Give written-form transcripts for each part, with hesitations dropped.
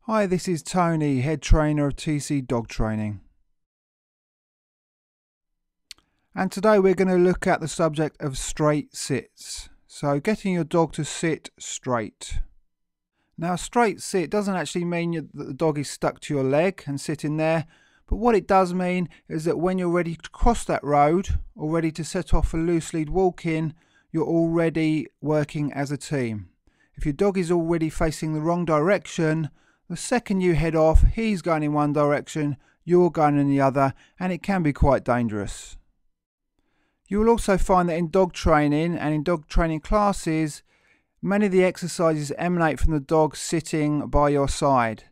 Hi, this is Tony, head trainer of TC Dog Training. And today we're going to look at the subject of straight sits. So getting your dog to sit straight. Now, a straight sit doesn't actually mean that the dog is stuck to your leg and sitting there, but what it does mean is that when you're ready to cross that road or ready to set off a loose lead walk in, you're already working as a team. If your dog is already facing the wrong direction, the second you head off, he's going in one direction, you're going in the other, and it can be quite dangerous. You will also find that in dog training and in dog training classes, many of the exercises emanate from the dog sitting by your side.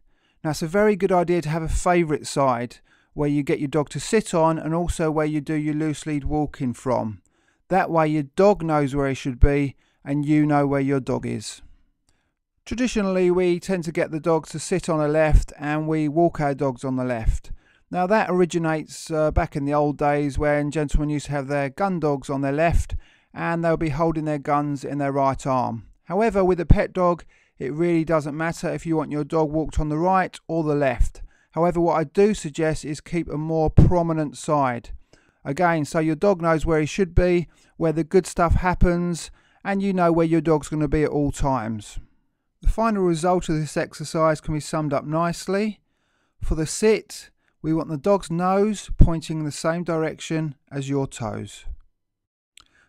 Now, it's a very good idea to have a favourite side where you get your dog to sit on and also where you do your loose lead walking from. That way your dog knows where he should be and you know where your dog is. Traditionally, we tend to get the dogs to sit on the left and we walk our dogs on the left. Now, that originates back in the old days when gentlemen used to have their gun dogs on their left and they'll be holding their guns in their right arm. However, with a pet dog, it really doesn't matter if you want your dog walked on the right or the left. However, what I do suggest is keep a more prominent side. Again, so your dog knows where he should be, where the good stuff happens, and you know where your dog's going to be at all times. The final result of this exercise can be summed up nicely. For the sit, we want the dog's nose pointing in the same direction as your toes.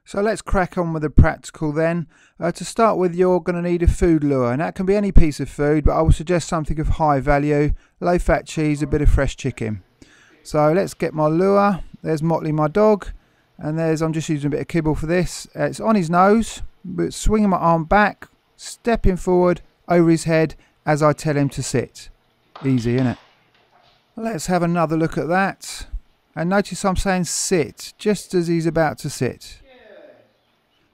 So let's crack on with the practical then. To start with, you're going to need a food lure, and that can be any piece of food, but I will suggest something of high value, low fat cheese, a bit of fresh chicken. So let's get my lure. There's Motley, my dog, and I'm just using a bit of kibble for this. It's on his nose, but swinging my arm back, stepping forward over his head as I tell him to sit. Easy, isn't it? Let's have another look at that. And notice I'm saying sit, just as he's about to sit.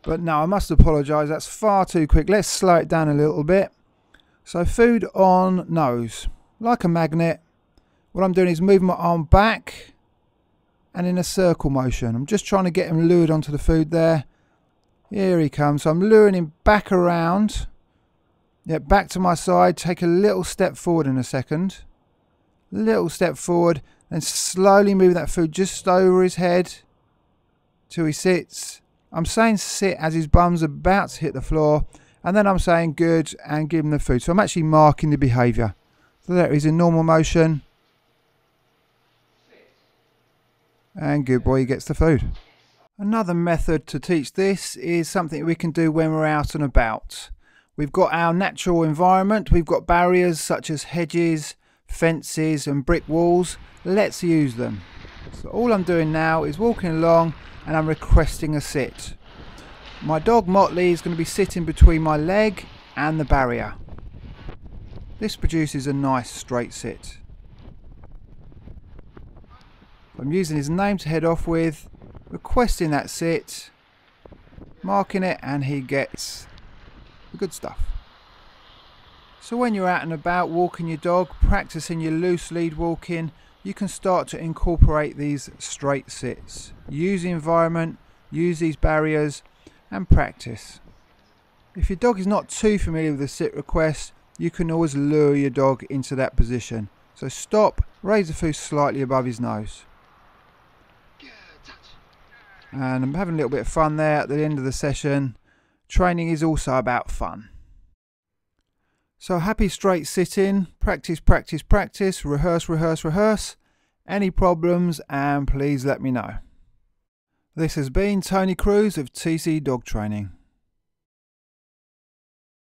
But no, I must apologise, that's far too quick. Let's slow it down a little bit. So food on nose, like a magnet. What I'm doing is moving my arm back and in a circle motion. I'm just trying to get him lured onto the food there. Here he comes. So I'm luring him back around. Yeah, back to my side. Take a little step forward in a second. Little step forward. And slowly move that food just over his head till he sits. I'm saying sit as his bum's about to hit the floor. And then I'm saying good and give him the food. So I'm actually marking the behaviour. So there he's in normal motion. And good boy, he gets the food. Another method to teach this is something we can do when we're out and about. We've got our natural environment, we've got barriers such as hedges, fences and brick walls. Let's use them. So all I'm doing now is walking along and I'm requesting a sit. My dog Motley is going to be sitting between my leg and the barrier. This produces a nice straight sit. I'm using his name to head off with, requesting that sit, marking it, and he gets the good stuff. So when you're out and about walking your dog, practicing your loose lead walking, you can start to incorporate these straight sits. Use the environment, use these barriers, and practice. If your dog is not too familiar with the sit request, you can always lure your dog into that position. So stop, raise the food slightly above his nose. And I'm having a little bit of fun there at the end of the session. Training is also about fun. So happy straight sitting, practice, practice, practice, rehearse, rehearse, rehearse. Any problems and please let me know. This has been Tony Cruz of TC Dog Training.